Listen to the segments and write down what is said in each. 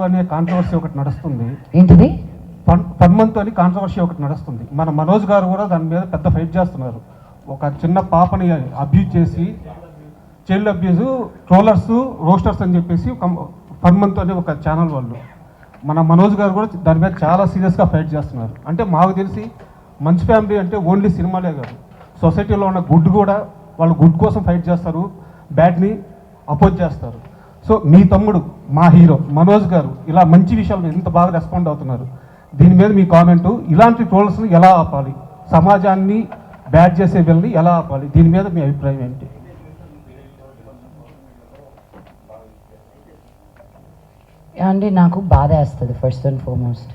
అనే కాంట్రవర్సీ ఒకటి నడుస్తుంది. ఏంటిది? ఫన్ మంత్ అని కాంట్రవర్సీ ఒకటి నడుస్తుంది. మన మనోజ్ గారు కూడా దాని మీద పెద్ద ఫైట్ చేస్తున్నారు. ఒక చిన్న పాపని అబ్యూజ్ చేసి, చైల్డ్ అబ్యూజ్, ట్రోలర్స్, రోస్టర్స్ అని చెప్పేసి ఫన్ మంత్ అనే ఒక ఛానల్ వాళ్ళు, మన మనోజ్ గారు కూడా దాని మీద చాలా సీరియస్గా ఫైట్ చేస్తున్నారు. అంటే మాకు తెలిసి మంచి ఫ్యామిలీ అంటే ఓన్లీ సినిమాలే కాదు, సొసైటీలో ఉన్న గుడ్ కూడా, వాళ్ళు గుడ్ కోసం ఫైట్ చేస్తారు, బ్యాడ్ని అపోజ్ చేస్తారు. సో మీ తమ్ముడు, మా హీరో మనోజ్ గారు ఇలా మంచి విషయాలు ఇంత బాగా రెస్పాండ్ అవుతున్నారు. దీని మీద మీ కామెంటు, ఇలాంటి ట్రోల్స్ని ఎలా ఆపాలి, సమాజాన్ని బ్యాడ్ చేసే వీళ్ళని ఎలా ఆపాలి, దీని మీద మీ అభిప్రాయం ఏంటి? అండి, నాకు బాధ వేస్తుంది ఫస్ట్ అండ్ ఫార్మోస్ట్.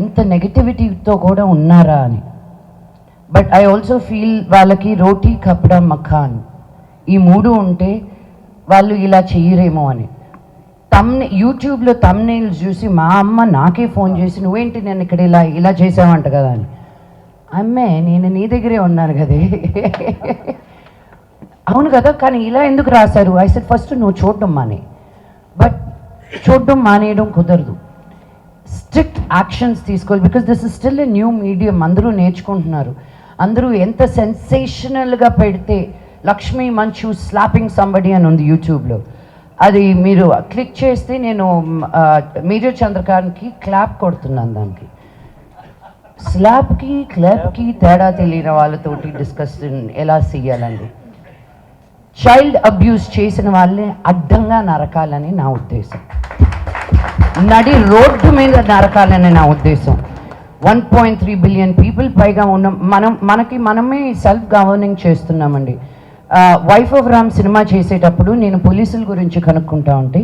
ఇంత నెగటివిటీతో కూడా ఉన్నారా అని. బట్ ఐ ఆల్సో ఫీల్ వాళ్ళకి రోటీ కప్డా మఖాన్ ఈ మూడు ఉంటే వాళ్ళు ఇలా చెయ్యరేమో అని. యూట్యూబ్లో తమ్నెయిల్స్ చూసి మా అమ్మ నాకే ఫోన్ చేసి, నువ్వేంటి నేను ఇక్కడ ఇలా చేసావంట కదా అని. అమ్మే, నేను నీ దగ్గరే ఉన్నాను కదే. అవును కదా, కానీ ఇలా ఎందుకు రాశారు? ఐ సెడ్ ఫస్ట్ నువ్వు చూడడం మానే. బట్ చూడడం మానేయడం కుదరదు, స్ట్రిక్ట్ యాక్షన్స్ తీసుకోవాలి. Because this is still a new medium. అందరూ నేర్చుకుంటున్నారు. అందరూ ఎంత సెన్సేషనల్గా పెడితే, లక్ష్మీ మంచు స్లాపింగ్ సంబడి అని ఉంది యూట్యూబ్లో, అది మీరు క్లిక్ చేస్తే నేను మేజర్ చంద్రకాంత్కి క్లాప్ కొడుతున్నాను. దానికి స్లాప్కి క్లాప్కి తేడా తెలియని వాళ్ళతోటి డిస్కషన్ ఎలా చేయాలండి. చైల్డ్ అబ్యూస్ చేసిన వాళ్ళని అడ్డంగా నరకాలని నా ఉద్దేశం, నడి రోడ్డు మీద నరకాలని నా ఉద్దేశం. 1.3 బిలియన్ పీపుల్ పైగా ఉన్న మనమే సెల్ఫ్ గవర్నింగ్ చేస్తున్నామండి. వైఫ్ ఆఫ్ రామ్ సినిమా చేసేటప్పుడు నేను పోలీసుల గురించి కనుక్కుంటా ఉంటే,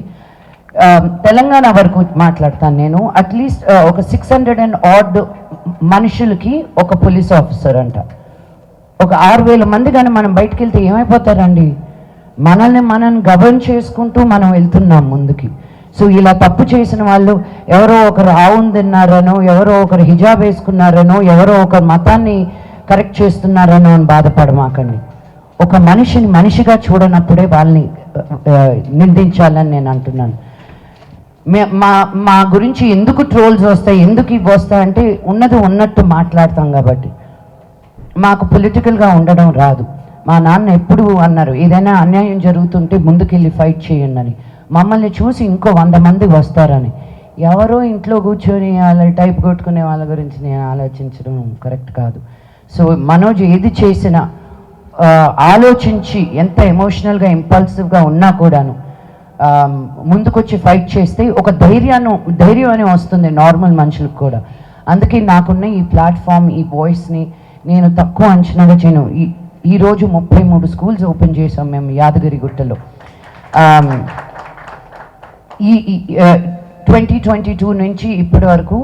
తెలంగాణ వరకు మాట్లాడతాను నేను, అట్లీస్ట్ ఒక 600 and odd మనుషులకి ఒక పోలీస్ ఆఫీసర్ అంట. ఒక 6,000 మంది కానీ మనం బయటకు వెళ్తే ఏమైపోతారండి? మనం గవర్న్ చేసుకుంటూ మనం వెళ్తున్నాం ముందుకి. సో ఇలా తప్పు చేసిన వాళ్ళు ఎవరో ఒకరు ఆవును తిన్నారనో, ఎవరో ఒకరు హిజాబ్ వేసుకున్నారనో, ఎవరో ఒకరు మతాన్ని కరెక్ట్ చేస్తున్నారనో అని బాధపడమాకండి. ఒక మనిషిని మనిషిగా చూడనప్పుడే వాళ్ళని నిందించాలని నేను అంటున్నాను. మా గురించి ఎందుకు ట్రోల్స్ వస్తాయి, ఎందుకు ఇవి వస్తాయంటే ఉన్నది ఉన్నట్టు మాట్లాడతాం కాబట్టి. మాకు పొలిటికల్గా ఉండడం రాదు. మా నాన్న ఎప్పుడు అన్నారు, ఏదైనా అన్యాయం జరుగుతుంటే ముందుకెళ్ళి ఫైట్ చేయండి అని. మమ్మల్ని చూసి ఇంకో 100 మంది వస్తారని. ఎవరో ఇంట్లో కూర్చొని వాళ్ళ టైప్ కొట్టుకునే వాళ్ళ గురించి నేను ఆలోచించడం కరెక్ట్ కాదు. సో మనోజ్ ఏది చేసినా ఆలోచించి, ఎంత ఎమోషనల్గా ఇంపల్సివ్గా ఉన్నా కూడాను ముందుకొచ్చి ఫైట్ చేస్తే ఒక ధైర్యం అని వస్తుంది నార్మల్ మనుషులకు కూడా. అందుకే నాకున్న ఈ ప్లాట్ఫామ్, ఈ వాయిస్ని నేను తక్కువ అంచనాగా చేయను. ఈరోజు 33 స్కూల్స్ ఓపెన్ చేసాం మేము యాదగిరిగుట్టలో. ఈ 2022 నుంచి ఇప్పటి వరకు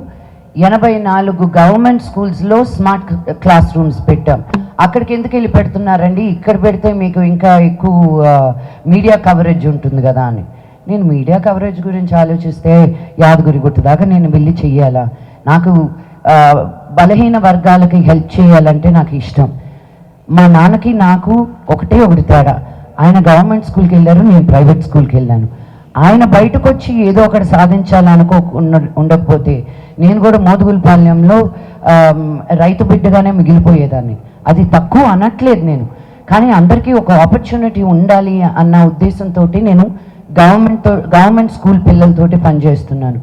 84 గవర్నమెంట్ స్కూల్స్లో స్మార్ట్ క్లాస్ రూమ్స్ పెట్టాం. అక్కడికి ఎందుకు వెళ్ళి పెడుతున్నారండి, ఇక్కడ పెడితే మీకు ఇంకా ఎక్కువ మీడియా కవరేజ్ ఉంటుంది కదా అని. నేను మీడియా కవరేజ్ గురించి ఆలోచిస్తే యాదగిరిగుట్ట దాకా నేను వెళ్ళి చెయ్యాలా? నాకు బలహీన వర్గాలకి హెల్ప్ చేయాలంటే నాకు ఇష్టం. మా నాన్నకి నాకు ఒకటి తేడా, ఆయన గవర్నమెంట్ స్కూల్కి వెళ్ళారు, నేను ప్రైవేట్ స్కూల్కి వెళ్ళాను. ఆయన బయటకు వచ్చి ఏదో ఒకటి సాధించాలనుకో ఉండకపోతే నేను కూడా మోదుగులపాలెంలో రైతు బిడ్డగానే మిగిలిపోయేదాన్ని. అది తక్కువ అనట్లేదు నేను, కానీ అందరికీ ఒక ఆపర్చునిటీ ఉండాలి అన్న ఉద్దేశంతో నేను గవర్నమెంట్ స్కూల్ పిల్లలతోటి పనిచేస్తున్నాను.